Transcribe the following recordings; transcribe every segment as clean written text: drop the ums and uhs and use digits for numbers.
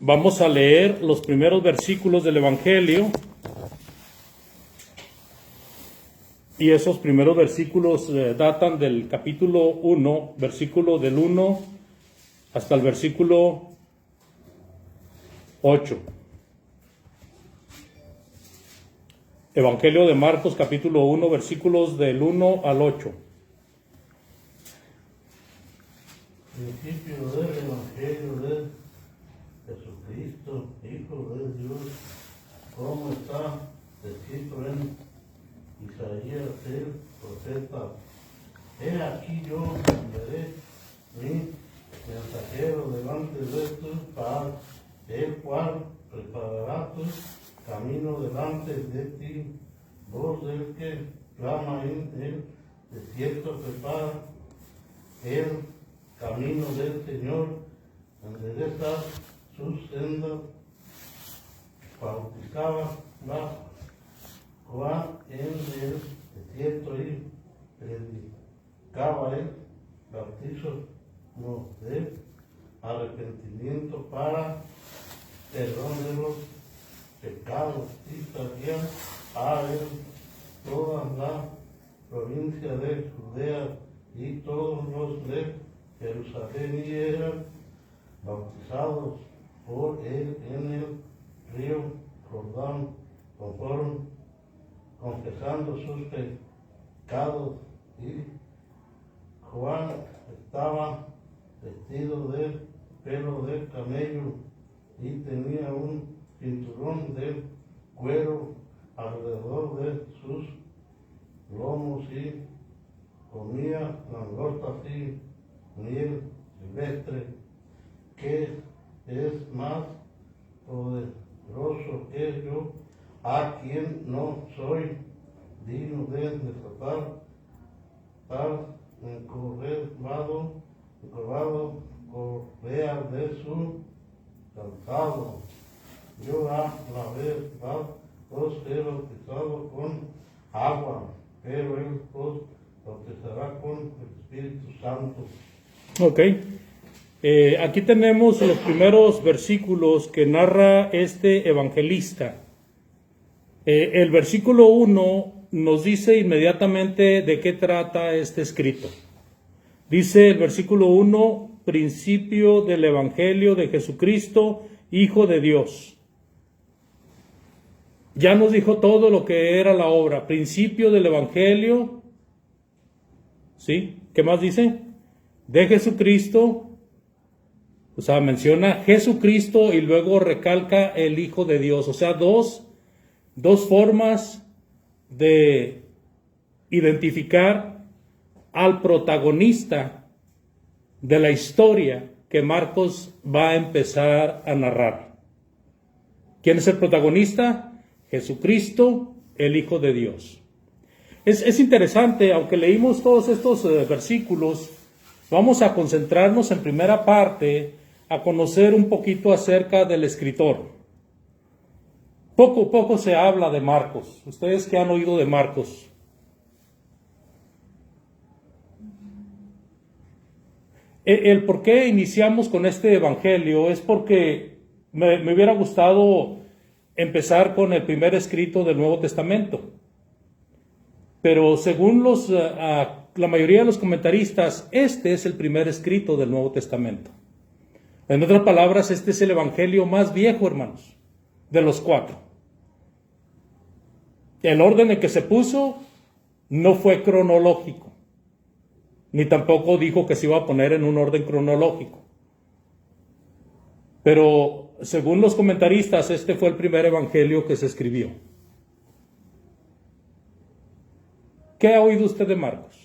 Vamos a leer los primeros versículos del Evangelio. Y esos primeros versículos datan del capítulo 1, versículo del 1 hasta el versículo 8. Evangelio de Marcos, capítulo 1, versículos del 1 al 8. Principio del Evangelio de Jesucristo, Hijo de Dios, como está escrito en Isaías el profeta: He aquí yo enviaré mi mensajero delante de tu paz, el cual preparará tu camino delante de ti. Voz del que clama en el desierto, prepara el camino del Señor, endereza sus sendas. Bautizaba Juan en el desierto y predicaba el bautismo de arrepentimiento para perdón de los pecados, y salían a él toda la provincia de Judea y todos los de Jerusalén, y eran bautizados por él en el río Jordán, confesando sus pecados. Y Juan estaba vestido de pelo de camello y tenía un cinturón de cuero alrededor de sus lomos, y comía langostas y miel silvestre. Que es más poderoso que yo, a quien no soy digno de desatar tal encorvado correa de su calzado. Yo a la verdad os he bautizado con agua, pero él os bautizará con el Espíritu Santo. Ok. Aquí tenemos los primeros versículos que narra este evangelista. El versículo 1 nos dice inmediatamente de qué trata este escrito. Dice el versículo 1, principio del Evangelio de Jesucristo, Hijo de Dios. Ya nos dijo todo lo que era la obra. Principio del Evangelio, ¿sí? ¿Qué más dice? De Jesucristo. O sea, menciona Jesucristo y luego recalca el Hijo de Dios. O sea, dos formas de identificar al protagonista de la historia que Marcos va a empezar a narrar. ¿Quién es el protagonista? Jesucristo, el Hijo de Dios. Es interesante, aunque leímos todos estos versículos, vamos a concentrarnos en primera parte a conocer un poquito acerca del escritor. Poco se habla de Marcos. ¿Ustedes qué han oído de Marcos? El por qué iniciamos con este evangelio es porque me hubiera gustado empezar con el primer escrito del Nuevo Testamento. Pero según la mayoría de los comentaristas, este es el primer escrito del Nuevo Testamento. En otras palabras, este es el evangelio más viejo, hermanos, de los 4. El orden en que se puso no fue cronológico, ni tampoco dijo que se iba a poner en un orden cronológico. Pero según los comentaristas, este fue el primer evangelio que se escribió. ¿Qué ha oído usted de Marcos?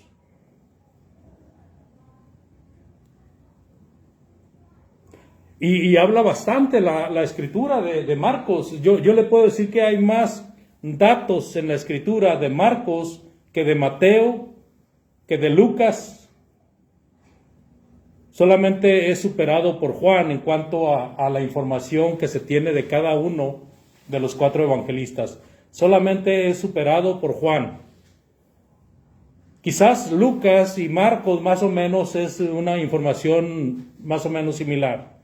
Y habla bastante la escritura de Marcos. Yo le puedo decir que hay más datos en la escritura de Marcos que de Mateo, que de Lucas. Solamente es superado por Juan en cuanto a la información que se tiene de cada uno de los 4 evangelistas. Solamente es superado por Juan. Quizás Lucas y Marcos más o menos es una información más o menos similar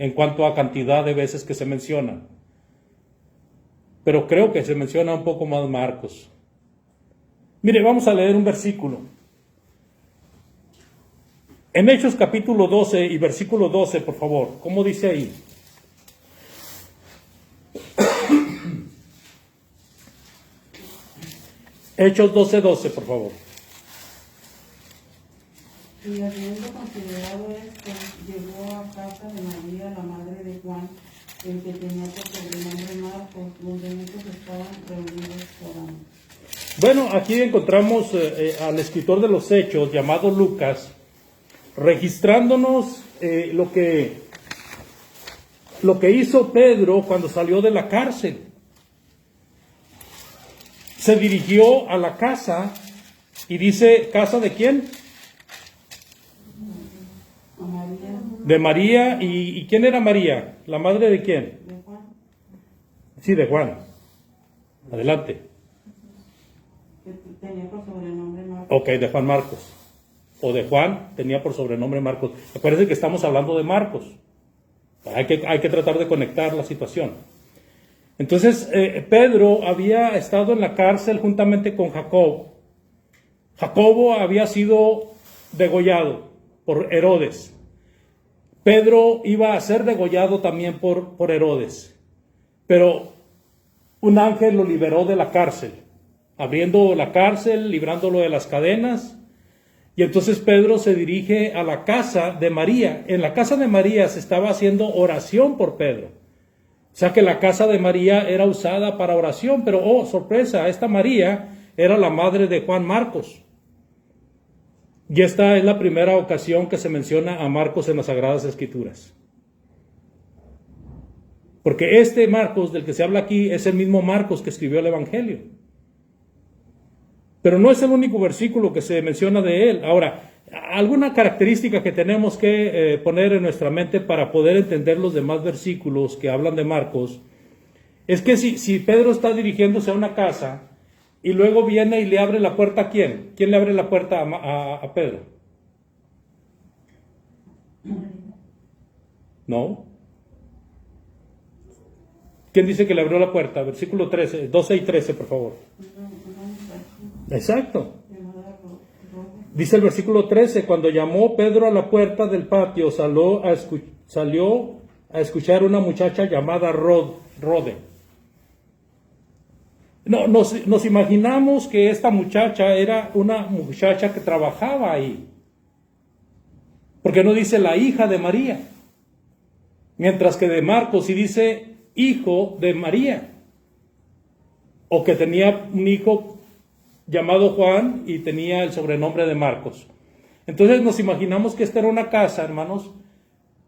en cuanto a cantidad de veces que se mencionan. Pero creo que se menciona un poco más Marcos. Mire, vamos a leer un versículo. En Hechos capítulo 12 y versículo 12, por favor. ¿Cómo dice ahí? Hechos 12:12, por favor. Y habiendo considerado esto, llegó a casa de María, la madre de Juan, el que tenía por sobrenombre Marcos, donde muchos estaban reunidos orando. Bueno, aquí encontramos al escritor de los Hechos, llamado Lucas, registrándonos lo que hizo Pedro cuando salió de la cárcel. Se dirigió a la casa y dice, ¿casa de quién? A María, De María. ¿Y quién era María? ¿La madre de quién? de Juan, Sí, de Juan. Adelante. que tenía por sobrenombre Marcos. Ok, de Juan Marcos. O de Juan, tenía por sobrenombre Marcos. Acuérdense que estamos hablando de Marcos. Hay que tratar de conectar la situación. Entonces, Pedro había estado en la cárcel juntamente con Jacob. Jacobo había sido degollado por Herodes. Pedro iba a ser degollado también por Herodes. Pero un ángel lo liberó de la cárcel, abriendo la cárcel, librándolo de las cadenas. Y entonces Pedro se dirige a la casa de María. En la casa de María se estaba haciendo oración por Pedro. O sea que la casa de María era usada para oración, pero oh, sorpresa, esta María era la madre de Juan Marcos. Y esta es la primera ocasión que se menciona a Marcos en las Sagradas Escrituras. Porque este Marcos del que se habla aquí es el mismo Marcos que escribió el Evangelio. Pero no es el único versículo que se menciona de él. Ahora, alguna característica que tenemos que poner en nuestra mente para poder entender los demás versículos que hablan de Marcos, es que si Pedro está dirigiéndose a una casa y luego viene y le abre la puerta, ¿a quién? ¿Quién le abre la puerta a Pedro? ¿No? ¿Quién dice que le abrió la puerta? Versículo 13, 12 y 13, por favor. Exacto. Dice el versículo 13, cuando llamó Pedro a la puerta del patio, salió a escuchar una muchacha llamada Rode. No, nos imaginamos que esta muchacha era una muchacha que trabajaba ahí. Porque no dice la hija de María. Mientras que de Marcos sí dice hijo de María. O que tenía un hijo llamado Juan y tenía el sobrenombre de Marcos. Entonces nos imaginamos que esta era una casa, hermanos,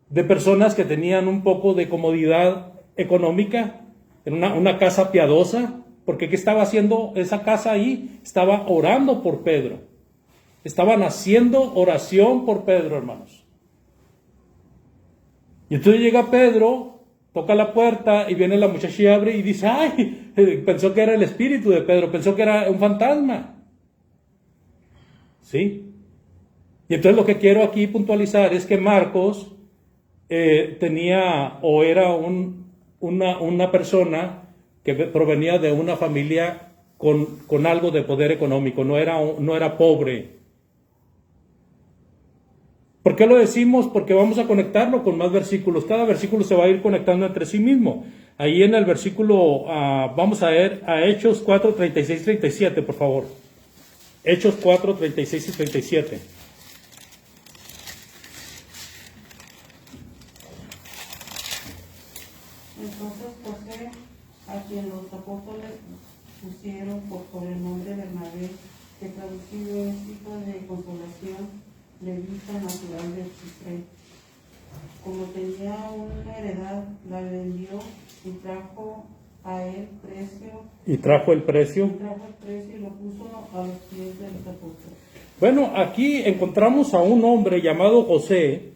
de personas que tenían un poco de comodidad económica, era una casa piadosa, porque ¿qué estaba haciendo esa casa ahí? Estaba orando por Pedro. Estaban haciendo oración por Pedro, hermanos. Y entonces llega Pedro, toca la puerta y viene la muchacha y abre y dice, ay, pensó que era el espíritu de Pedro, pensó que era un fantasma. ¿Sí? Y entonces lo que quiero aquí puntualizar es que Marcos tenía o era una persona que provenía de una familia con algo de poder económico, no era pobre. ¿Por qué lo decimos? Porque vamos a conectarlo con más versículos. Cada versículo se va a ir conectando entre sí mismo. Ahí en el versículo, vamos a ver a Hechos 4, 36, 37, por favor. Hechos 4, 36 y 37. Entonces José, a quien los apóstoles pusieron por el nombre de Bernabé, que traducido es hijo de consolación, levita natural de Chipre. Como tenía una heredad, la vendió y trajo el precio Y trajo el precio. y lo puso a los pies de los apóstoles. Bueno, aquí encontramos a un hombre llamado José,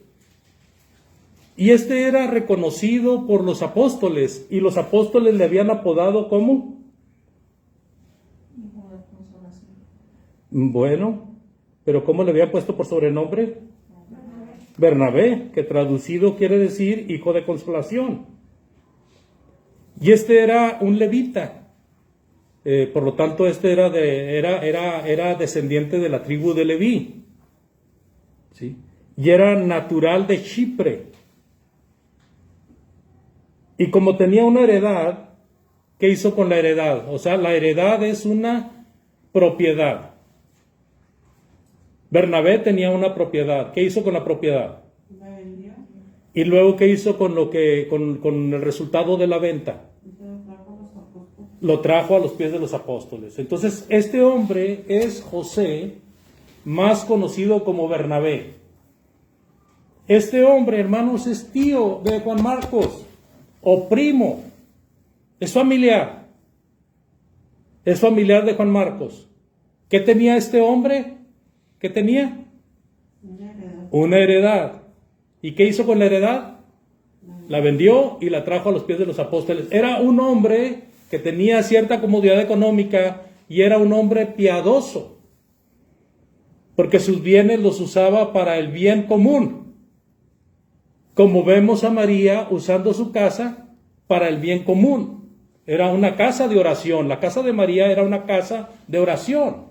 y este era reconocido por los apóstoles, y los apóstoles le habían apodado ¿cómo? Hijo de consolación. Bueno, pero ¿cómo le habían puesto por sobrenombre? Bernabé, que traducido quiere decir hijo de consolación. Y este era un levita. Por lo tanto, este era descendiente de la tribu de Leví. ¿Sí? Y era natural de Chipre. Y como tenía una heredad, ¿qué hizo con la heredad? O sea, la heredad es una propiedad. Bernabé tenía una propiedad. ¿Qué hizo con la propiedad? La vendió. Y luego, ¿qué hizo con el resultado de la venta? Y se lo trajo a los apóstoles. Lo trajo a los pies de los apóstoles. Entonces, este hombre es José, más conocido como Bernabé. Este hombre, hermanos, es tío de Juan Marcos, o primo. Es familiar. Es familiar de Juan Marcos. ¿Qué tenía este hombre? ¿Qué tenía? Una heredad. Una heredad. ¿Y qué hizo con la heredad? La vendió y la trajo a los pies de los apóstoles. Era un hombre que tenía cierta comodidad económica y era un hombre piadoso, porque sus bienes los usaba para el bien común, como vemos a María usando su casa para el bien común. Era una casa de oración. La casa de María era una casa de oración.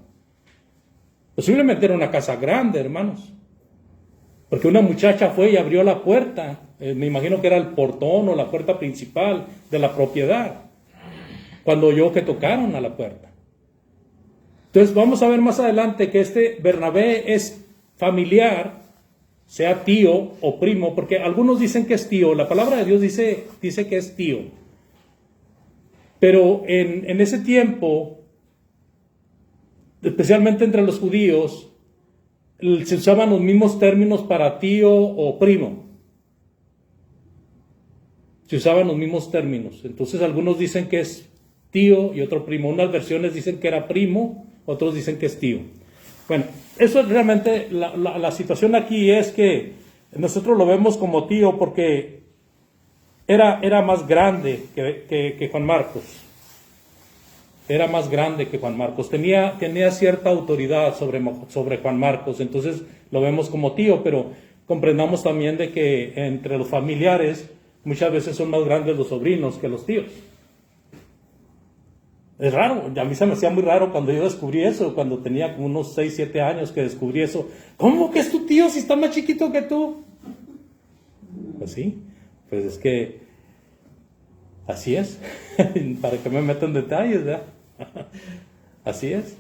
Posiblemente era una casa grande, hermanos, porque una muchacha fue y abrió la puerta. Me imagino que era el portón o la puerta principal de la propiedad, cuando oyó que tocaron a la puerta. Entonces vamos a ver más adelante que este Bernabé es familiar, sea tío o primo, porque algunos dicen que es tío. La palabra de Dios dice que es tío. Pero en ese tiempo, especialmente entre los judíos, se usaban los mismos términos para tío o primo. Se usaban los mismos términos. Entonces algunos dicen que es tío y otro primo. Unas versiones dicen que era primo, otros dicen que es tío. Bueno, eso es realmente, la situación aquí es que nosotros lo vemos como tío porque era más grande que Juan Marcos. Era más grande que Juan Marcos. Tenía cierta autoridad sobre Juan Marcos. Entonces lo vemos como tío, pero comprendamos también de que entre los familiares muchas veces son más grandes los sobrinos que los tíos. Es raro, a mí se me hacía muy raro cuando yo descubrí eso, cuando tenía como unos 6, 7 años que descubrí eso. ¿Cómo que es tu tío si está más chiquito que tú? Pues sí, pues es que así es. Para que me metan detalles, ¿verdad? Así es.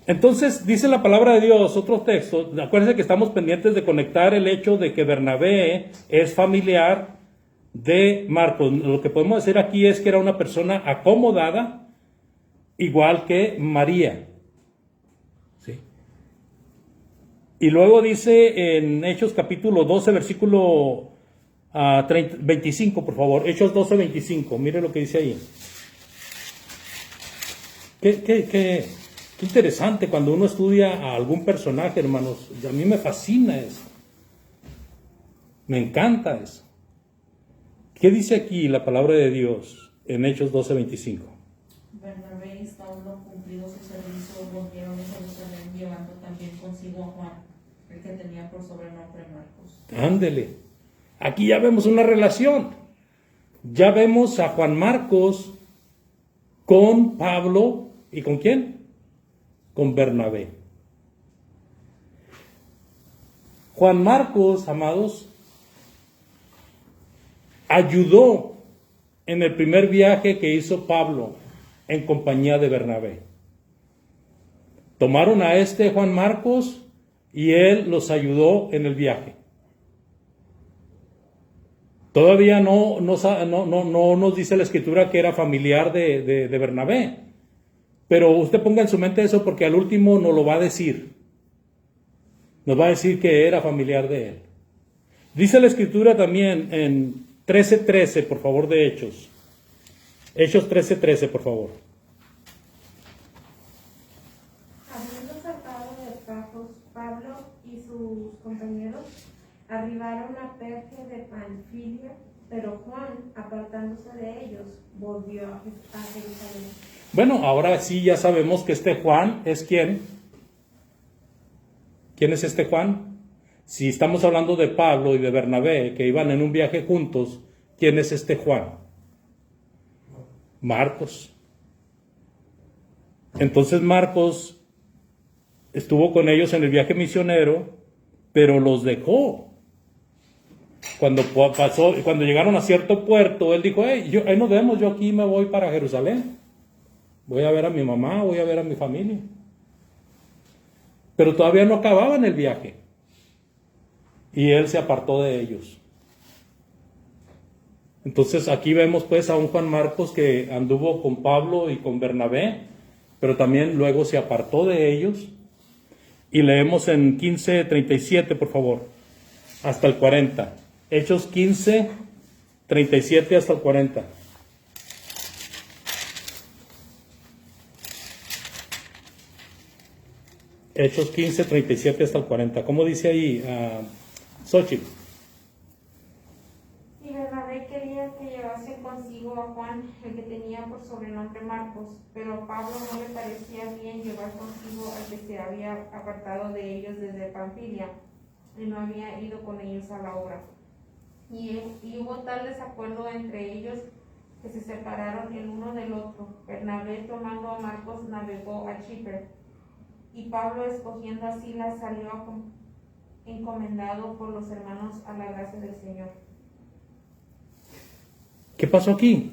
Entonces, dice la palabra de Dios, otro texto, acuérdense que estamos pendientes de conectar el hecho de que Bernabé es familiar de Marcos. Lo que podemos decir aquí es que era una persona acomodada, igual que María. ¿Sí? Y luego dice en Hechos capítulo 12, versículo 25, por favor. Hechos 12, 25. Mire lo que dice ahí. Qué interesante cuando uno estudia a algún personaje, hermanos. A mí me fascina eso. Me encanta eso. ¿Qué dice aquí la palabra de Dios en Hechos 12, 25? Bernabé, estando cumplido su servicio, volvieron a Jerusalén, llevando también consigo a Juan, el que tenía por sobrenombre Marcos. Ándele. Aquí ya vemos una relación. Ya vemos a Juan Marcos con Pablo. ¿Y con quién? Con Bernabé. Juan Marcos, amados, ayudó en el primer viaje que hizo Pablo en compañía de Bernabé. Tomaron a este Juan Marcos y él los ayudó en el viaje. Todavía no nos dice la Escritura que era familiar de Bernabé, pero usted ponga en su mente eso porque al último nos lo va a decir. Nos va a decir que era familiar de él. Dice la Escritura también en 13:13, por favor, de Hechos. Hechos 13:13, por favor. Habiendo sacado de Pafos, Pablo y sus compañeros arribaron a Perge de Panfilia, pero Juan, apartándose de ellos, volvió a Jerusalén. Bueno, ahora sí ya sabemos que este Juan es ¿quién? ¿Quién es este Juan? Si estamos hablando de Pablo y de Bernabé, que iban en un viaje juntos, ¿quién es este Juan? Marcos. Entonces Marcos estuvo con ellos en el viaje misionero, pero los dejó. Cuando llegaron a cierto puerto, él dijo, ahí nos vemos, yo aquí me voy para Jerusalén. Voy a ver a mi mamá, voy a ver a mi familia. Pero todavía no acababan el viaje. Y él se apartó de ellos. Entonces aquí vemos pues a un Juan Marcos que anduvo con Pablo y con Bernabé, pero también luego se apartó de ellos. Y leemos en 15:37, por favor, hasta el 40. Hechos 15:37 hasta el 40. Hechos 15:37 hasta el 40. ¿Cómo dice ahí, Xochitl? Y Bernabé quería que llevasen consigo a Juan, el que tenía por sobrenombre Marcos, pero a Pablo no le parecía bien llevar consigo al que se había apartado de ellos desde Panfilia y no había ido con ellos a la obra. Y hubo tal desacuerdo entre ellos que se separaron el uno del otro. Bernabé, tomando a Marcos, navegó a Chipre, y Pablo, escogiendo a Silas, salió encomendado por los hermanos a la gracia del Señor. ¿Qué pasó aquí?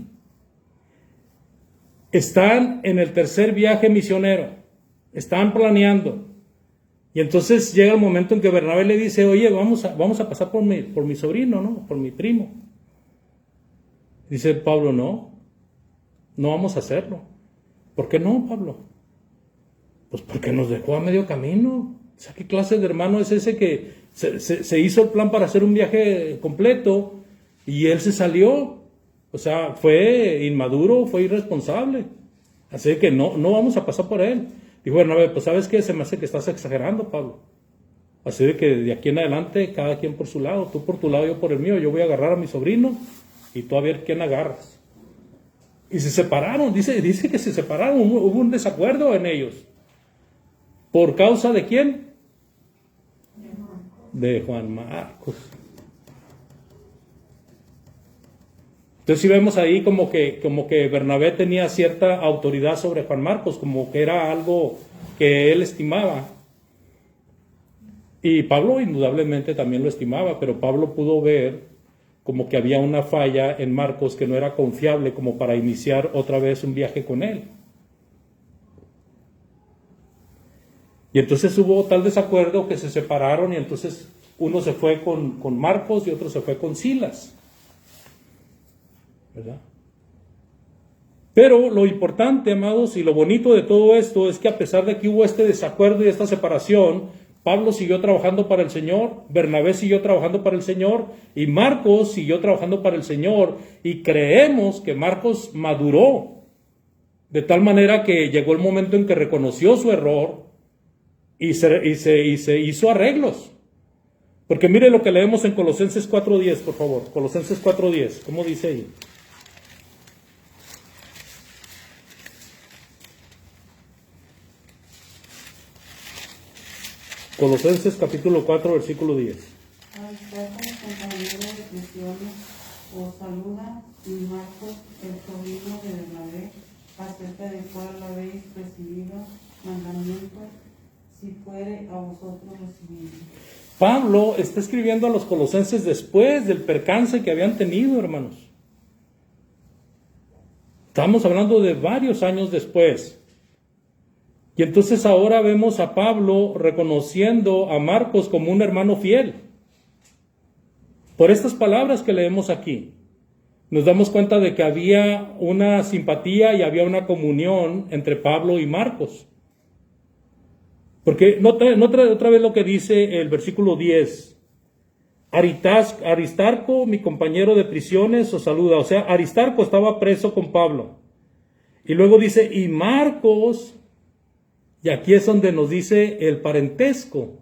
Están en el tercer viaje misionero, están planeando. Y entonces llega el momento en que Bernabé le dice, oye, vamos a pasar por mi sobrino, ¿no? Por mi primo. Dice Pablo, no vamos a hacerlo. ¿Por qué no, Pablo? Pues porque nos dejó a medio camino. O sea, ¿qué clase de hermano es ese que se hizo el plan para hacer un viaje completo y él se salió? O sea, fue inmaduro, fue irresponsable. Así que no vamos a pasar por él. Dijo Bernabé, pues ¿sabes qué? Se me hace que estás exagerando, Pablo. Así de que de aquí en adelante, cada quien por su lado, tú por tu lado, yo por el mío. Yo voy a agarrar a mi sobrino y tú a ver quién agarras. Y se separaron, dice que se separaron, hubo un desacuerdo en ellos. ¿Por causa de quién? De Juan Marcos. Entonces sí vemos ahí como que Bernabé tenía cierta autoridad sobre Juan Marcos, como que era algo que él estimaba. Y Pablo indudablemente también lo estimaba, pero Pablo pudo ver como que había una falla en Marcos que no era confiable como para iniciar otra vez un viaje con él. Y entonces hubo tal desacuerdo que se separaron y entonces uno se fue con Marcos y otro se fue con Silas. ¿Verdad? Pero lo importante, amados, y lo bonito de todo esto es que a pesar de que hubo este desacuerdo y esta separación, Pablo siguió trabajando para el Señor, Bernabé siguió trabajando para el Señor y Marcos siguió trabajando para el Señor, y creemos que Marcos maduró de tal manera que llegó el momento en que reconoció su error y se hizo arreglos. Porque mire lo que leemos en Colosenses 4:10, por favor. Colosenses 4:10, ¿cómo dice ahí? Colosenses capítulo 4, versículo 10. Aristarco, compañero de prisiones, os saluda, y Marcos, el sobrino de Bernabé, acerca del cual habéis recibido mandamiento, si puede a vosotros recibirlo. Pablo está escribiendo a los colosenses después del percance que habían tenido, hermanos. Estamos hablando de varios años después. Y entonces ahora vemos a Pablo reconociendo a Marcos como un hermano fiel. Por estas palabras que leemos aquí, nos damos cuenta de que había una simpatía y había una comunión entre Pablo y Marcos. Porque otra vez lo que dice el versículo 10. Aristarco, mi compañero de prisiones, os saluda. O sea, Aristarco estaba preso con Pablo. Y luego dice, y Marcos, y aquí es donde nos dice el parentesco.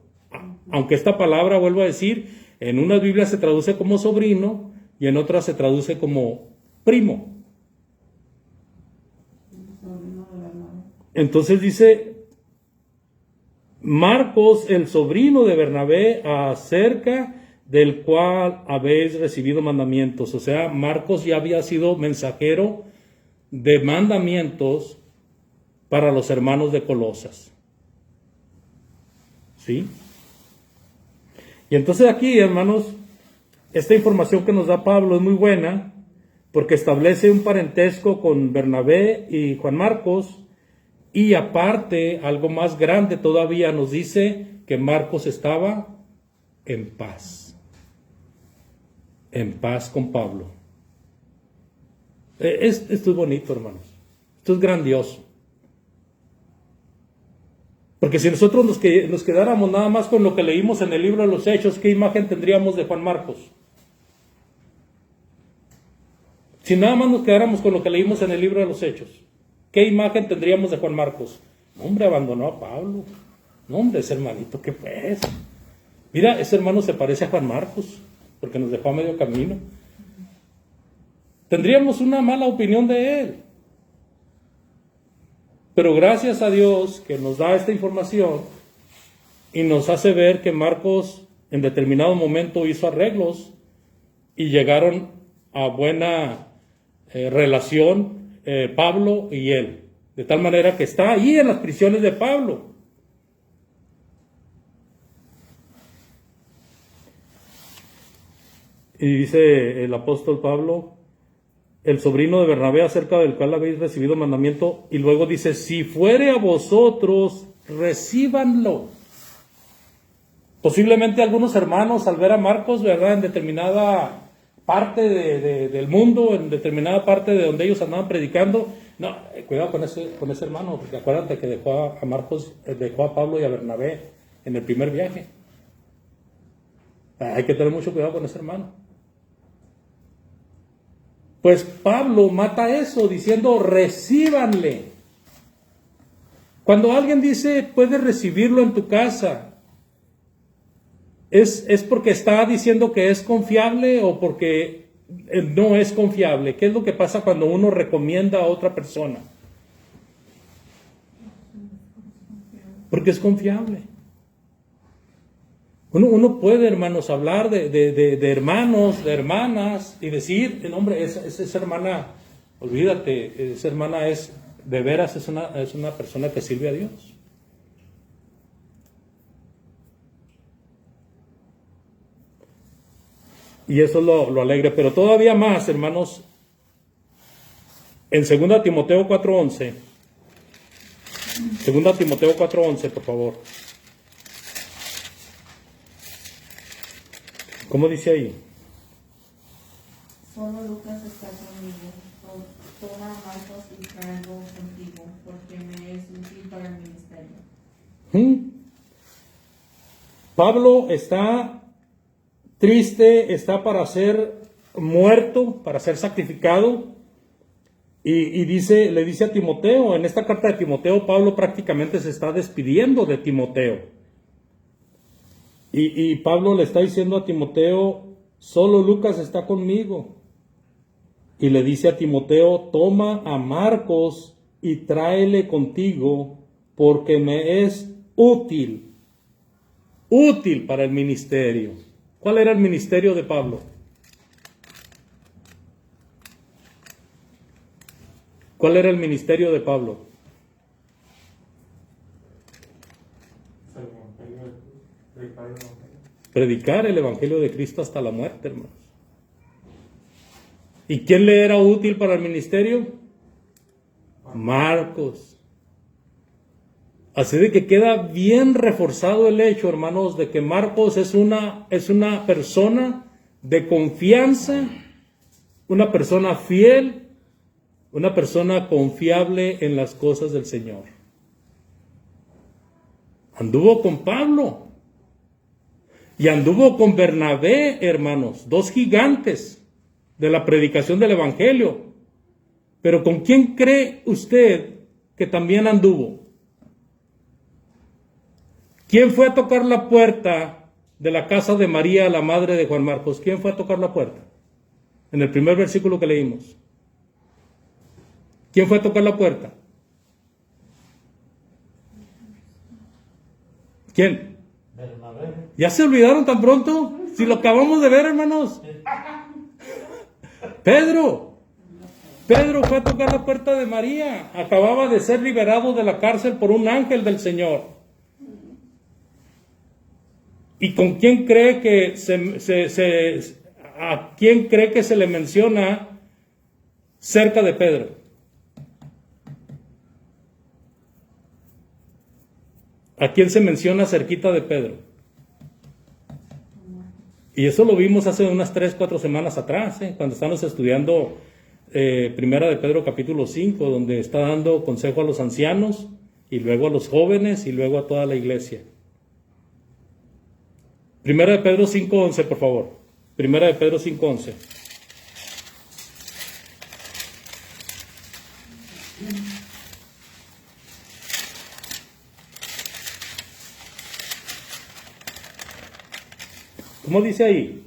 Aunque esta palabra, vuelvo a decir, en unas Biblias se traduce como sobrino y en otras se traduce como primo. Entonces dice, Marcos, el sobrino de Bernabé, acerca del cual habéis recibido mandamientos. O sea, Marcos ya había sido mensajero de mandamientos para los hermanos de Colosas. ¿Sí? Y entonces aquí, hermanos, esta información que nos da Pablo es muy buena porque establece un parentesco con Bernabé y Juan Marcos, y aparte, algo más grande todavía, nos dice que Marcos estaba en paz con Pablo. Esto es bonito, hermanos, esto es grandioso. Porque si nosotros nos quedáramos nada más con lo que leímos en el libro de los Hechos, ¿qué imagen tendríamos de Juan Marcos? Si nada más nos quedáramos con lo que leímos en el libro de los Hechos, ¿qué imagen tendríamos de Juan Marcos? No, hombre, abandonó a Pablo. No, hombre, ese hermanito, ¿qué pues? Mira, ese hermano se parece a Juan Marcos, porque nos dejó a medio camino. Tendríamos una mala opinión de él. Pero gracias a Dios que nos da esta información y nos hace ver que Marcos en determinado momento hizo arreglos y llegaron a buena relación Pablo y él. De tal manera que está ahí en las prisiones de Pablo. Y dice el apóstol Pablo, el sobrino de Bernabé, acerca del cual habéis recibido mandamiento, y luego dice, si fuere a vosotros, recíbanlo. Posiblemente algunos hermanos al ver a Marcos, ¿verdad?, en determinada parte del mundo, en determinada parte de donde ellos andaban predicando, no, cuidado con ese hermano, porque acuérdate que dejó a Marcos, dejó a Pablo y a Bernabé en el primer viaje. Hay que tener mucho cuidado con ese hermano. Pues Pablo mata eso diciendo, recíbanle. Cuando alguien dice, puedes recibirlo en tu casa, ¿es porque está diciendo que es confiable o porque no es confiable? ¿Qué es lo que pasa cuando uno recomienda a otra persona? Porque es confiable. Uno puede, hermanos, hablar de hermanos, de hermanas, y decir, hombre, esa hermana, olvídate, esa hermana es, de veras, es una persona que sirve a Dios. Y eso es lo alegre, pero todavía más, hermanos, en 2 Timoteo 4:11, 2 Timoteo 4:11, por favor. ¿Cómo dice ahí? Solo Lucas está conmigo. Toma a Marcos y traigo contigo, porque me es útil para el ministerio. Pablo está triste, está para ser muerto, para ser sacrificado. Y le dice a Timoteo, en esta carta de Timoteo, Pablo prácticamente se está despidiendo de Timoteo. Y Pablo le está diciendo a Timoteo, solo Lucas está conmigo. Y le dice a Timoteo, toma a Marcos y tráele contigo, porque me es útil para el ministerio. ¿Cuál era el ministerio de Pablo? ¿Cuál era el ministerio de Pablo? Predicar el evangelio de Cristo hasta la muerte, hermanos. ¿Y quién le era útil para el ministerio? Marcos. Así de que queda bien reforzado el hecho, hermanos, de que Marcos es una persona de confianza, una persona fiel, una persona confiable en las cosas del Señor. Anduvo con Pablo y anduvo con Bernabé, hermanos, dos gigantes de la predicación del evangelio. Pero ¿con quién cree usted que también anduvo? ¿Quién fue a tocar la puerta de la casa de María, la madre de Juan Marcos? ¿Quién fue a tocar la puerta? En el primer versículo que leímos. ¿Quién fue a tocar la puerta? ¿Quién? Bernabé. ¿Ya se olvidaron tan pronto? Si lo acabamos de ver, hermanos. Pedro fue a tocar la puerta de María. Acababa de ser liberado de la cárcel por un ángel del Señor. ¿Y con quién cree que a quién cree que se le menciona cerca de Pedro? ¿A quién se menciona cerquita de Pedro? Y eso lo vimos hace unas 3-4 semanas atrás, cuando estamos estudiando Primera de Pedro capítulo 5, donde está dando consejo a los ancianos, y luego a los jóvenes, y luego a toda la iglesia. Primera de Pedro 5:11, por favor. Primera de Pedro 5:11. ¿Cómo dice ahí?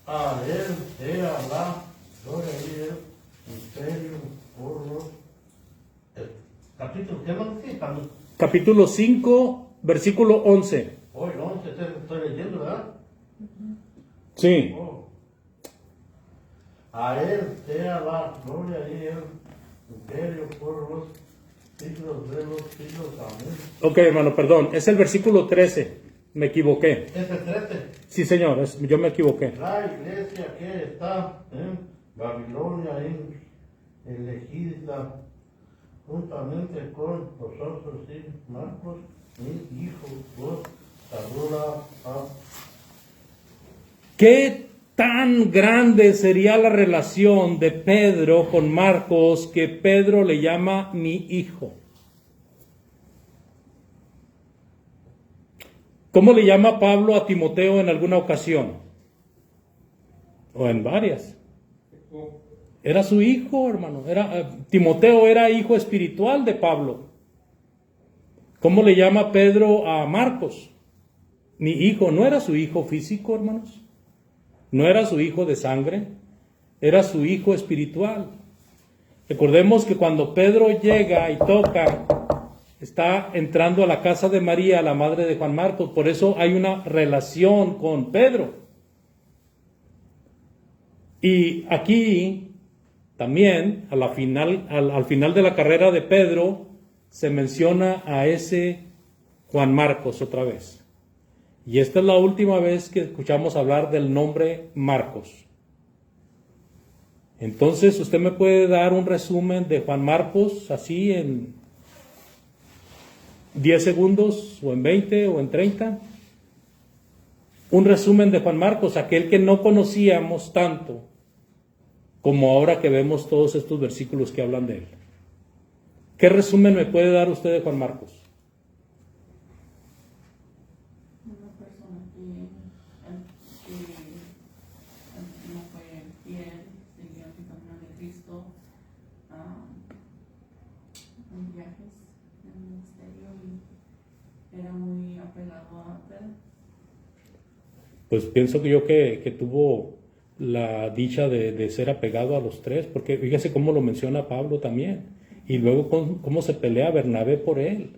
A él sea la gloria y el imperio por los... Capítulo, ¿qué más dice? Capítulo 5, versículo 11. Hoy 11 estoy leyendo, ¿verdad? Sí. Oh. A él sea la gloria y el imperio por los siglos de los siglos. Amén. Ok, hermano, perdón. Es el versículo 13. Me equivoqué. Este 13. Sí, señor. Yo me equivoqué. La iglesia que está en Babilonia, elegida juntamente con vosotros y Marcos, mi hijo, vos saluda a... ¿Qué tan grande sería la relación de Pedro con Marcos que Pedro le llama mi hijo? ¿Cómo le llama Pablo a Timoteo en alguna ocasión? O en varias. Era su hijo, hermano. Timoteo era hijo espiritual de Pablo. ¿Cómo le llama Pedro a Marcos? Mi hijo. No era su hijo físico, hermanos. No era su hijo de sangre. Era su hijo espiritual. Recordemos que cuando Pedro llega y toca, está entrando a la casa de María, la madre de Juan Marcos. Por eso hay una relación con Pedro. Y aquí también, al final de la carrera de Pedro, se menciona a ese Juan Marcos otra vez. Y esta es la última vez que escuchamos hablar del nombre Marcos. Entonces, ¿usted me puede dar un resumen de Juan Marcos así en 10 segundos, o en 20, o en 30? Un resumen de Juan Marcos, aquel que no conocíamos tanto como ahora que vemos todos estos versículos que hablan de él. ¿Qué resumen me puede dar usted de Juan Marcos? Una persona que no fue fiel, seguía el camino de Cristo, en viajes, en el ministerio, y era muy apegado a Pedro. Pues pienso que tuvo la dicha de ser apegado a los tres, porque fíjese cómo lo menciona Pablo también, y luego cómo se pelea Bernabé por él.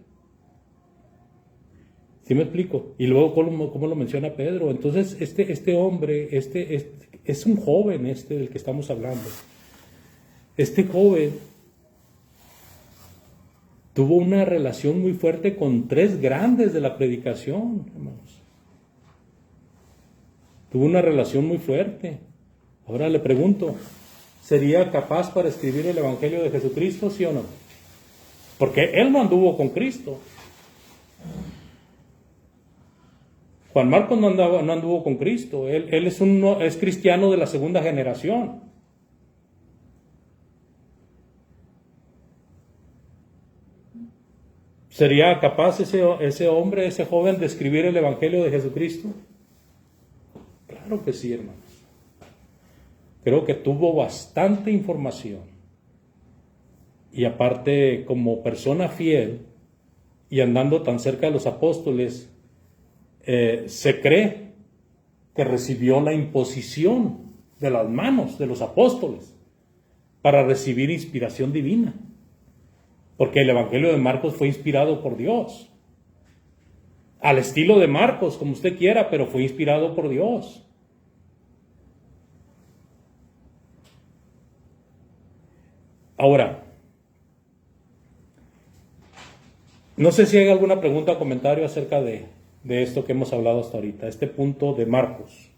¿Sí me explico? Y luego cómo lo menciona Pedro. Entonces este hombre, es un joven del que estamos hablando. Este joven tuvo una relación muy fuerte con tres grandes de la predicación, hermanos. Tuvo una relación muy fuerte. Ahora le pregunto, ¿sería capaz para escribir el Evangelio de Jesucristo, sí o no? Porque él no anduvo con Cristo. Juan Marcos no anduvo con Cristo. Él es cristiano de la segunda generación. ¿Sería capaz ese hombre, ese joven, de escribir el Evangelio de Jesucristo? Claro que sí, hermanos. Creo que tuvo bastante información. Y aparte, como persona fiel y andando tan cerca de los apóstoles, se cree que recibió la imposición de las manos de los apóstoles para recibir inspiración divina. Porque el Evangelio de Marcos fue inspirado por Dios. al estilo de Marcos, como usted quiera, pero fue inspirado por Dios. Ahora, no sé si hay alguna pregunta o comentario acerca de esto que hemos hablado hasta ahorita, este punto de Marcos.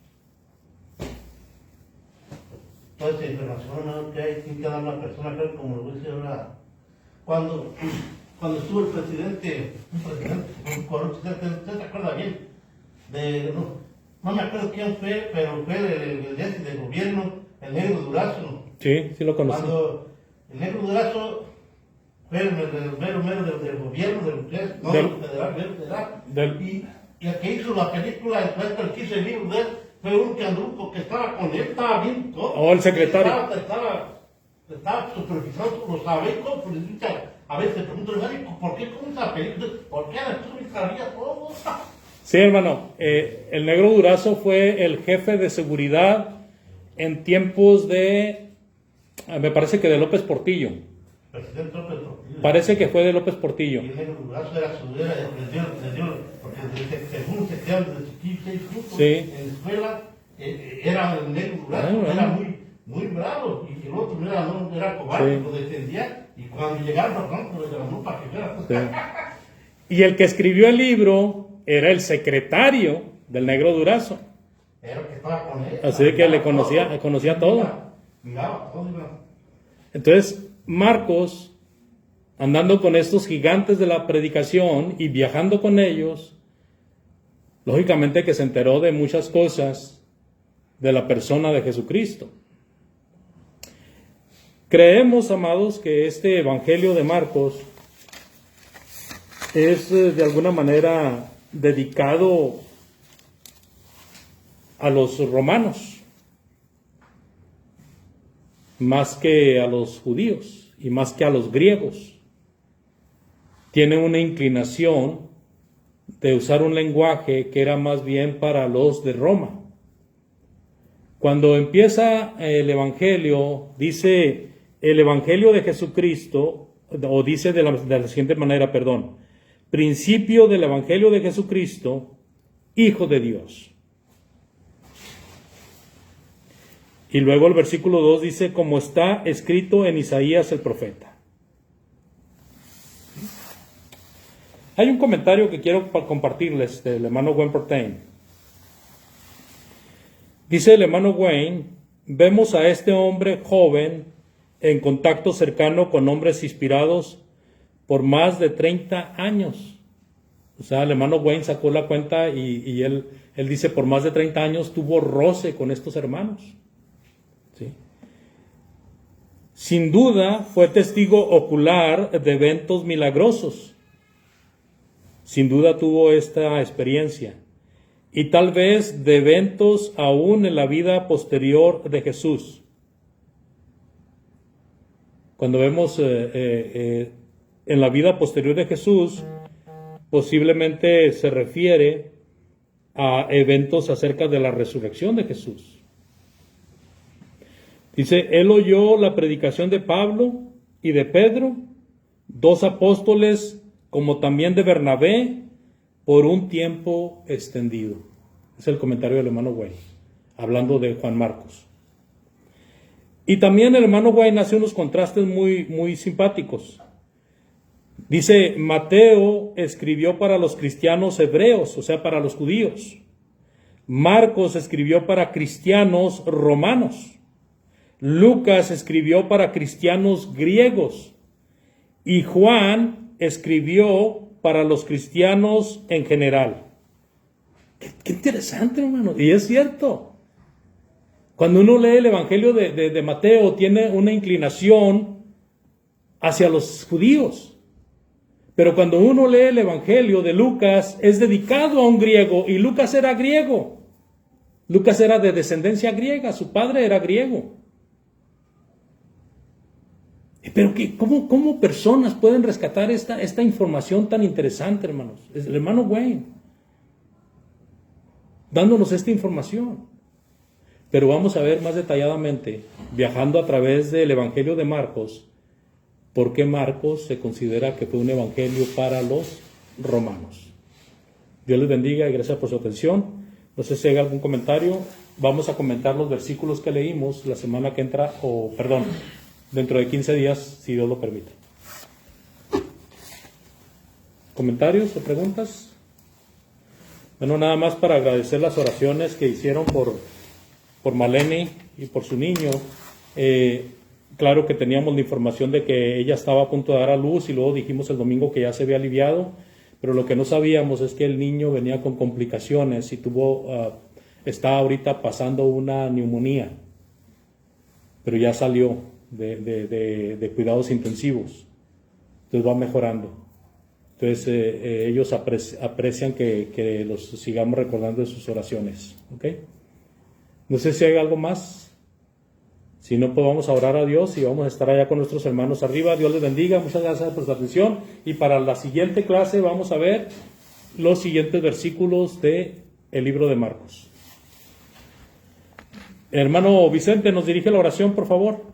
Toda esa información, ¿no?, que hay que dar a la persona, creo, como lo dice ahora, cuando estuvo el presidente, ¿usted se acuerda bien? No me acuerdo quién fue, pero fue del gobierno, el Negro Durazo. Sí, sí lo conocí. Cuando el Negro Durazo fue el mero del gobierno, del federal. Y el que hizo la película, el que hizo el libro de él, fue un canduco que estaba con él, estaba bien todo. Oh, el secretario. Estaba supervisando los abecos, pues a veces pregunto, ¿por qué con esa película? ¿Por qué tú sabías todo? Sí, hermano, el Negro Durazo fue el jefe de seguridad en tiempos de, me parece que de López Portillo. Presidente López Portillo. Parece que fue de López Portillo. Y el Negro Durazo era su, porque según se quedaron desde chiquitos juntos Sí. en la escuela, era el Negro Durazo, era muy bravo, y el otro no era cobarde, Sí. lo defendía, y cuando llegaron a pronto le llamó para que fuera. Sí. Y el que escribió el libro era el secretario del Negro Durazo. Era el que estaba con él. Así que le conocía todo. Miraba todo, miraba. Entonces, Marcos, andando con estos gigantes de la predicación y viajando con ellos, lógicamente que se enteró de muchas cosas de la persona de Jesucristo. Creemos, amados, que este Evangelio de Marcos es de alguna manera dedicado a los romanos, más que a los judíos y más que a los griegos. Tiene una inclinación de usar un lenguaje que era más bien para los de Roma. Cuando empieza el Evangelio, dice el Evangelio de Jesucristo, o dice de la siguiente manera, principio del Evangelio de Jesucristo, Hijo de Dios. Y luego el versículo 2 dice, como está escrito en Isaías el profeta. Hay un comentario que quiero compartirles del hermano Wayne Portain. Dice el hermano Wayne, vemos a este hombre joven en contacto cercano con hombres inspirados por más de 30 años. O sea, el hermano Wayne sacó la cuenta y él dice, por más de 30 años tuvo roce con estos hermanos. ¿Sí? Sin duda fue testigo ocular de eventos milagrosos. Sin duda tuvo esta experiencia. Y tal vez de eventos aún en la vida posterior de Jesús. Cuando vemos en la vida posterior de Jesús, posiblemente se refiere a eventos acerca de la resurrección de Jesús. Dice, él oyó la predicación de Pablo y de Pedro, dos apóstoles, como también de Bernabé, por un tiempo extendido. Es el comentario del hermano Wayne, hablando de Juan Marcos. Y también el hermano Wayne hace unos contrastes muy simpáticos. Dice, Mateo escribió para los cristianos hebreos, o sea, para los judíos. Marcos escribió para cristianos romanos. Lucas escribió para cristianos griegos. Y Juan escribió para los cristianos en general. Qué interesante, hermano. Y es cierto. Cuando uno lee el Evangelio de Mateo, tiene una inclinación hacia los judíos. Pero cuando uno lee el Evangelio de Lucas, es dedicado a un griego, y Lucas era griego. Lucas era de descendencia griega, su padre era griego. Pero ¿cómo personas pueden rescatar esta información tan interesante, hermanos? Es el hermano Wayne dándonos esta información. Pero vamos a ver más detalladamente, viajando a través del Evangelio de Marcos, por qué Marcos se considera que fue un evangelio para los romanos. Dios les bendiga y gracias por su atención. No sé si hay algún comentario. Vamos a comentar los versículos que leímos la semana que entra, dentro de 15 días, si Dios lo permite. ¿Comentarios o preguntas? Bueno, nada más para agradecer las oraciones que hicieron por Maleni y por su niño. Claro que teníamos la información de que ella estaba a punto de dar a luz y luego dijimos el domingo que ya se había aliviado, pero lo que no sabíamos es que el niño venía con complicaciones y está ahorita pasando una neumonía, pero ya salió de cuidados intensivos, entonces va mejorando. Entonces ellos aprecian que los sigamos recordando de sus oraciones. ¿Ok? No sé si hay algo más. Si no, pues vamos a orar a Dios y vamos a estar allá con nuestros hermanos arriba. Dios les bendiga. Muchas gracias por su atención. Y para la siguiente clase vamos a ver los siguientes versículos del libro de Marcos. Hermano Vicente, ¿nos dirige la oración, por favor?